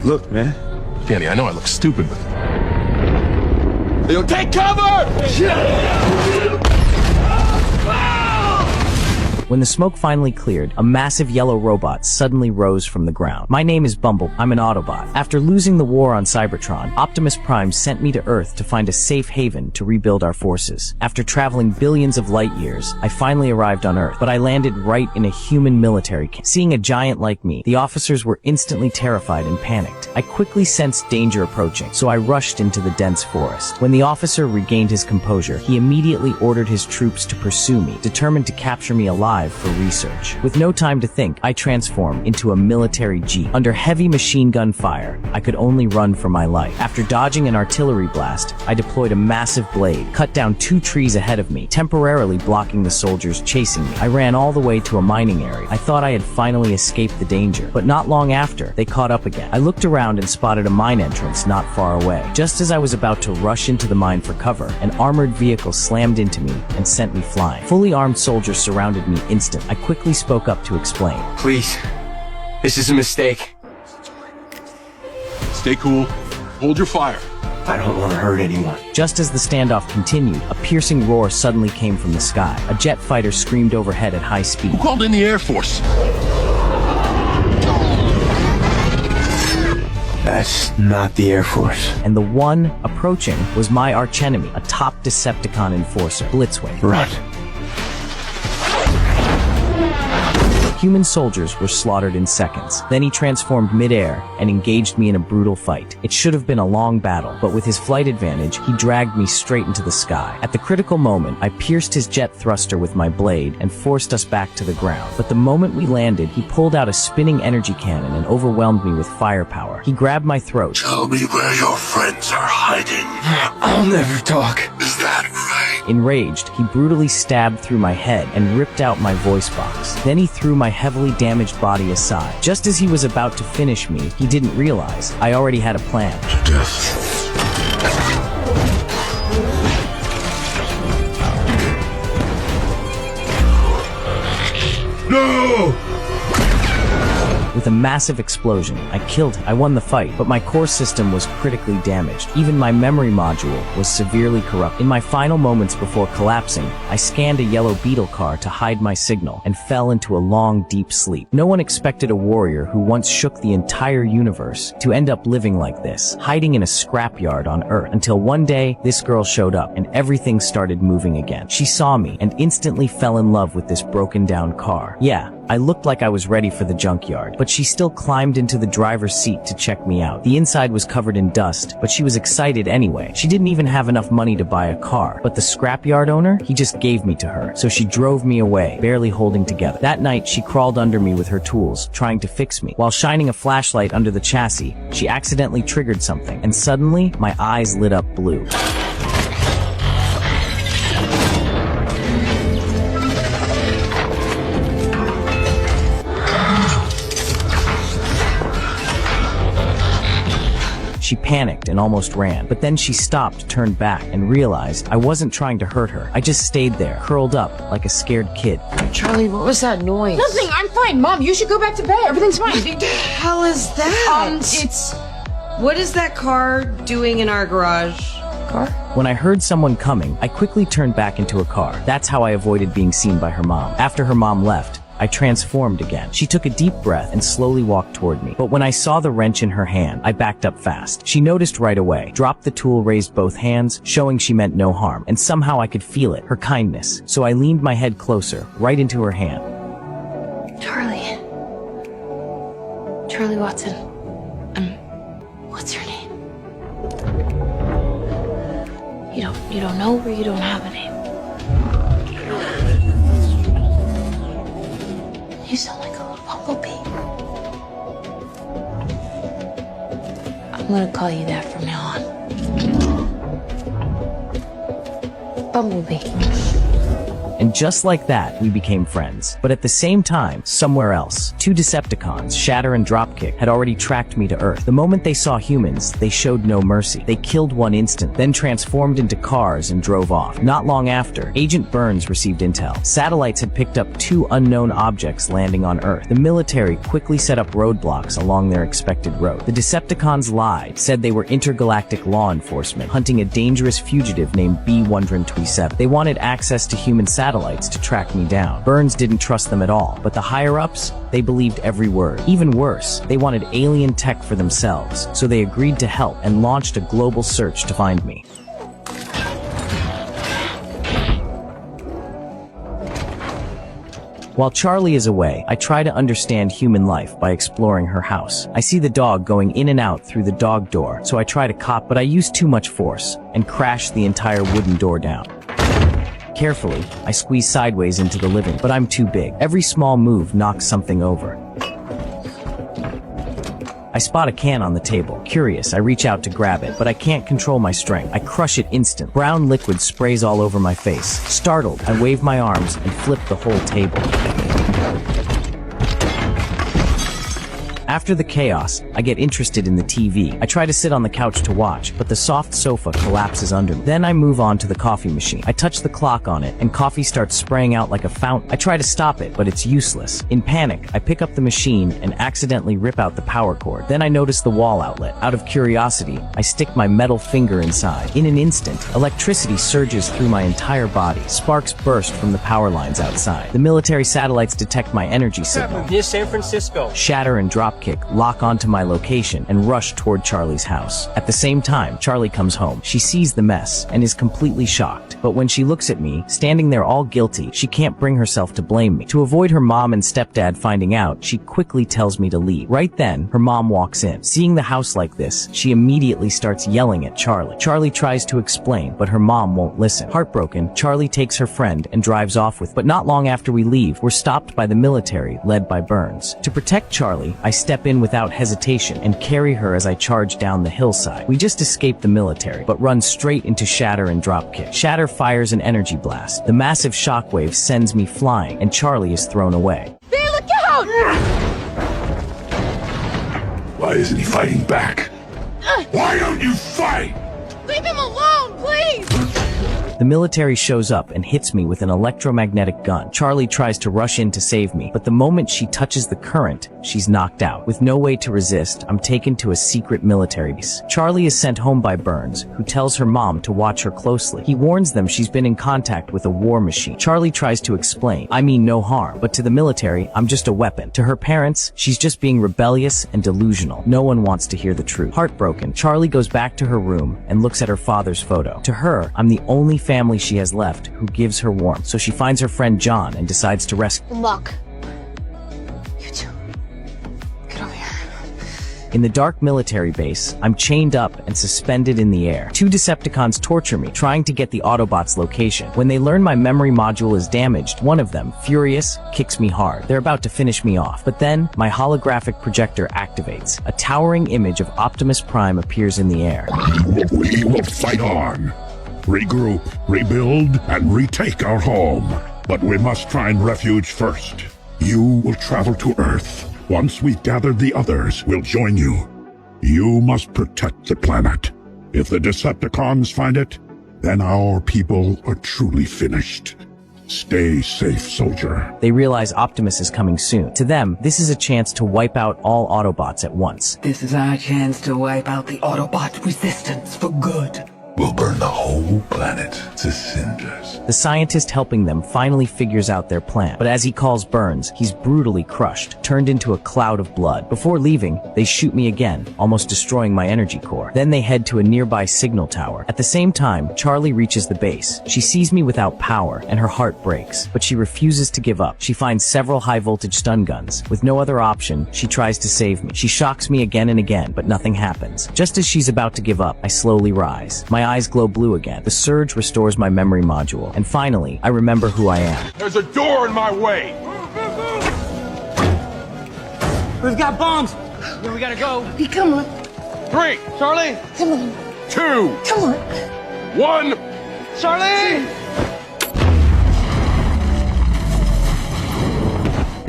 Look, man. Danny, I know I look stupid, but... Yo, take cover! When the smoke finally cleared, a massive yellow robot suddenly rose from the ground. My name is Bumble. I'm an Autobot. After losing the war on Cybertron, Optimus Prime sent me to Earth to find a safe haven to rebuild our forces. After traveling billions of light years, I finally arrived on Earth, but I landed right in a human military camp. Seeing a giant like me, the officers were instantly terrified and panicked. I quickly sensed danger approaching, so I rushed into the dense forest. When the officer regained his composure, he immediately ordered his troops to pursue me, determined to capture me alive for research. With no time to think, I transformed into a military jeep. Under heavy machine gun fire, I could only run for my life. After dodging an artillery blast, I deployed a massive blade, cut down 2 trees ahead of me, temporarily blocking the soldiers chasing me. I ran all the way to a mining area. I thought I had finally escaped the danger, but not long after, they caught up again. I looked around and spotted a mine entrance not far away. Just as I was about to rush into the mine for cover, an armored vehicle slammed into me and sent me flying. Fully armed soldiers surrounded me instantly. I quickly spoke up to explain. Please, this is a mistake. Stay cool. Hold your fire. I don't want to hurt anyone. Just as the standoff continued, a piercing roar suddenly came from the sky. A jet fighter screamed overhead at high speed. Who called in the Air Force? That's not the Air Force. And the one approaching was my archenemy, a top Decepticon enforcer, Blitzwing. Run. Human soldiers were slaughtered in seconds. Then he transformed midair and engaged me in a brutal fight. It should have been a long battle, but with his flight advantage, he dragged me straight into the sky. At the critical moment, I pierced his jet thruster with my blade and forced us back to the ground. But the moment we landed, he pulled out a spinning energy cannon and overwhelmed me with firepower. He grabbed my throat. Tell me where your friends are hiding. I'll never talk. Is that right? Enraged, he brutally stabbed through my head and ripped out my voice box. Then he threw my heavily damaged body aside. Just as he was about to finish me, he didn't realize I already had a plan. Death. No! With a massive explosion, I killed him. I won the fight, but my core system was critically damaged. Even my memory module was severely corrupt. In my final moments before collapsing, I scanned a yellow beetle car to hide my signal and fell into a long, deep sleep. No one expected a warrior who once shook the entire universe to end up living like this, hiding in a scrapyard on Earth, until one day, this girl showed up and everything started moving again. She saw me and instantly fell in love with this broken down car. Yeah, I looked like I was ready for the junkyard, but she still climbed into the driver's seat to check me out. The inside was covered in dust, but she was excited anyway. She didn't even have enough money to buy a car, but the scrapyard owner, he just gave me to her. So she drove me away, barely holding together. That night, she crawled under me with her tools, trying to fix me. While shining a flashlight under the chassis, she accidentally triggered something, and suddenly, my eyes lit up blue. She panicked and almost ran, but then she stopped, turned back, and realized I wasn't trying to hurt her. I just stayed there, curled up like a scared kid. Charlie, what was that noise? Nothing, I'm fine. Mom, you should go back to bed. Everything's fine. What the hell is that? It's... What is that car doing in our garage? Car? When I heard someone coming, I quickly turned back into a car. That's how I avoided being seen by her mom. After her mom left, I transformed again. She took a deep breath and slowly walked toward me. But when I saw the wrench in her hand, I backed up fast. She noticed right away, dropped the tool, raised both hands, showing she meant no harm. And somehow I could feel it, her kindness. So I leaned my head closer, right into her hand. Charlie. Charlie Watson. What's your name? You don't know or you don't have a name? You sound like a little bumblebee. I'm gonna call you that from now on. Bumblebee. And just like that, we became friends. But at the same time, somewhere else, two Decepticons, Shatter and Dropkick, had already tracked me to Earth. The moment they saw humans, they showed no mercy. They killed one instant, then transformed into cars and drove off. Not long after, Agent Burns received intel. Satellites had picked up two unknown objects landing on Earth. The military quickly set up roadblocks along their expected route. The Decepticons lied, said they were intergalactic law enforcement, hunting a dangerous fugitive named B-127. They wanted access to human satellites to track me down. Burns didn't trust them at all, but the higher-ups, they believed every word. Even worse, they wanted alien tech for themselves, so they agreed to help and launched a global search to find me. While Charlie is away, I try to understand human life by exploring her house. I see the dog going in and out through the dog door, so I try to cop, but I use too much force and crash the entire wooden door down. Carefully, I squeeze sideways into the living, but I'm too big. Every small move knocks something over. I spot a can on the table. Curious, I reach out to grab it, but I can't control my strength. I crush it instant. Brown liquid sprays all over my face. Startled, I wave my arms and flip the whole table. After the chaos, I get interested in the TV. I try to sit on the couch to watch, but the soft sofa collapses under me. Then I move on to the coffee machine. I touch the clock on it, and coffee starts spraying out like a fountain. I try to stop it, but it's useless. In panic, I pick up the machine and accidentally rip out the power cord. Then I notice the wall outlet. Out of curiosity, I stick my metal finger inside. In an instant, electricity surges through my entire body. Sparks burst from the power lines outside. The military satellites detect my energy signal. Near San Francisco. Shatter and Dropkick lock onto my location and rush toward Charlie's house. At the same time, Charlie comes home. She sees the mess and is completely shocked. But when she looks at me, standing there all guilty, she can't bring herself to blame me. To avoid her mom and stepdad finding out, she quickly tells me to leave. Right then, her mom walks in. Seeing the house like this, she immediately starts yelling at Charlie. Charlie tries to explain, but her mom won't listen. Heartbroken, Charlie takes her friend and drives off with. But not long after we leave, we're stopped by the military, led by Burns. To protect Charlie, I step in without hesitation and carry her as I charge down the hillside. We just escape the military, but run straight into Shatter and Dropkick. Shatter fires an energy blast. The massive shockwave sends me flying, and Charlie is thrown away. Bear, look out! Why isn't he fighting back? Why don't you fight? Leave him alone, please! The military shows up and hits me with an electromagnetic gun. Charlie tries to rush in to save me, but the moment she touches the current, she's knocked out. With no way to resist, I'm taken to a secret military base. Charlie is sent home by Burns, who tells her mom to watch her closely. He warns them she's been in contact with a war machine. Charlie tries to explain, I mean no harm, but to the military, I'm just a weapon. To her parents, she's just being rebellious and delusional. No one wants to hear the truth. Heartbroken, Charlie goes back to her room and looks at her father's photo. To her, I'm the only family she has left who gives her warmth, so she finds her friend John and decides to rescue. Look. You two. Get over here. In the dark military base, I'm chained up and suspended in the air. Two Decepticons torture me, trying to get the Autobots' location. When they learn my memory module is damaged, one of them, furious, kicks me hard. They're about to finish me off. But then, my holographic projector activates. A towering image of Optimus Prime appears in the air. We will fight on. Regroup, rebuild, and retake our home. But we must find refuge first. You will travel to Earth. Once we've gathered the others, we'll join you. You must protect the planet. If the Decepticons find it, then our people are truly finished. Stay safe, soldier. They realize Optimus is coming soon. To them, this is a chance to wipe out all Autobots at once. This is our chance to wipe out the Autobot resistance for good. We'll burn the whole planet to cinders. The scientist helping them finally figures out their plan, but as he calls Burns, he's brutally crushed, turned into a cloud of blood. Before leaving, they shoot me again, almost destroying my energy core. Then they head to a nearby signal tower. At the same time, Charlie reaches the base. She sees me without power, and her heart breaks, but she refuses to give up. She finds several high-voltage stun guns. With no other option, she tries to save me. She shocks me again and again, but nothing happens. Just as she's about to give up, I slowly rise. My eyes glow blue again. The surge restores my memory module, and finally, I remember who I am. There's a door in my way! We've got bombs. Yeah, we gotta go. Hey, come on. 3, Charlie! Come on. 2, Come on. 1. Charlie!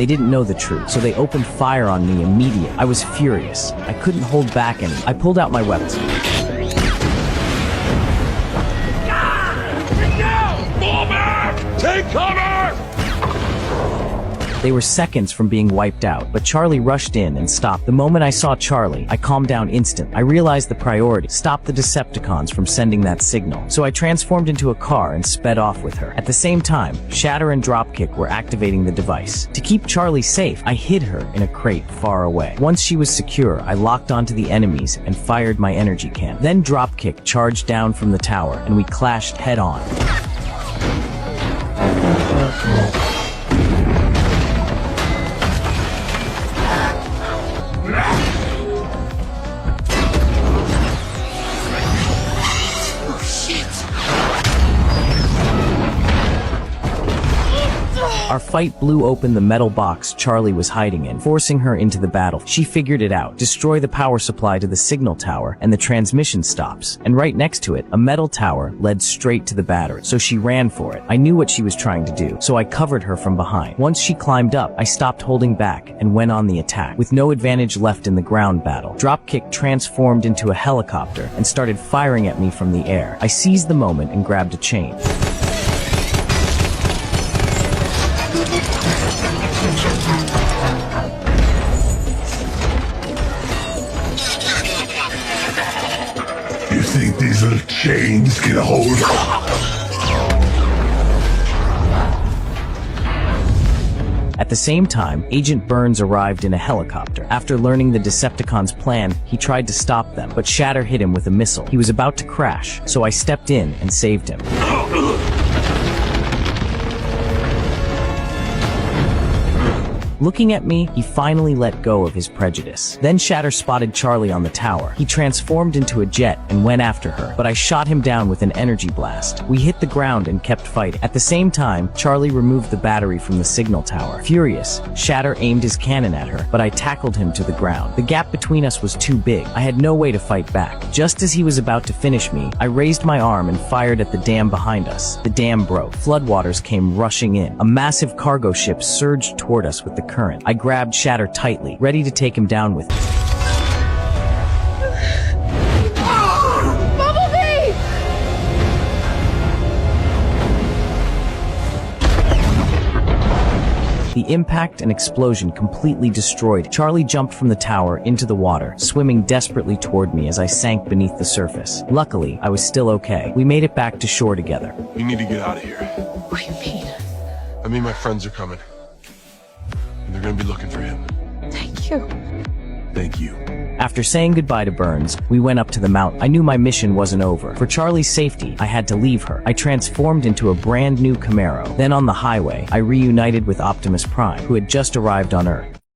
They didn't know the truth, so they opened fire on me immediately. I was furious. I couldn't hold back any. I pulled out my weapons. Fall back! Take cover! They were seconds from being wiped out, but Charlie rushed in and stopped. The moment I saw Charlie, I calmed down instantly. I realized the priority: stop the Decepticons from sending that signal. So I transformed into a car and sped off with her. At the same time, Shatter and Dropkick were activating the device. To keep Charlie safe, I hid her in a crate far away. Once she was secure, I locked onto the enemies and fired my energy cannon. Then Dropkick charged down from the tower, and we clashed head-on. Our fight blew open the metal box Charlie was hiding in, forcing her into the battle. She figured it out: destroy the power supply to the signal tower, and the transmission stops. And right next to it, a metal tower led straight to the battery, so she ran for it. I knew what she was trying to do, so I covered her from behind. Once she climbed up, I stopped holding back and went on the attack. With no advantage left in the ground battle, Dropkick transformed into a helicopter and started firing at me from the air. I seized the moment and grabbed a chain. You think these little chains can hold? At the same time, Agent Burns arrived in a helicopter. After learning the Decepticons' plan, he tried to stop them, but Shatter hit him with a missile. He was about to crash, so I stepped in and saved him. Looking at me, he finally let go of his prejudice. Then Shatter spotted Charlie on the tower. He transformed into a jet and went after her, but I shot him down with an energy blast. We hit the ground and kept fighting. At the same time, Charlie removed the battery from the signal tower. Furious, Shatter aimed his cannon at her, but I tackled him to the ground. The gap between us was too big. I had no way to fight back. Just as he was about to finish me, I raised my arm and fired at the dam behind us. The dam broke. Floodwaters came rushing in. A massive cargo ship surged toward us with the current. I grabbed Shatter tightly, ready to take him down with me. Bumblebee! The impact and explosion completely destroyed. Charlie jumped from the tower into the water, swimming desperately toward me as I sank beneath the surface. Luckily, I was still okay. We made it back to shore together. We need to get out of here. What do you mean? I mean, my friends are coming. And they're gonna be looking for him. Thank you. Thank you. After saying goodbye to Burns, we went up to the mountain. I knew my mission wasn't over. For Charlie's safety, I had to leave her. I transformed into a brand new Camaro. Then on the highway, I reunited with Optimus Prime, who had just arrived on Earth.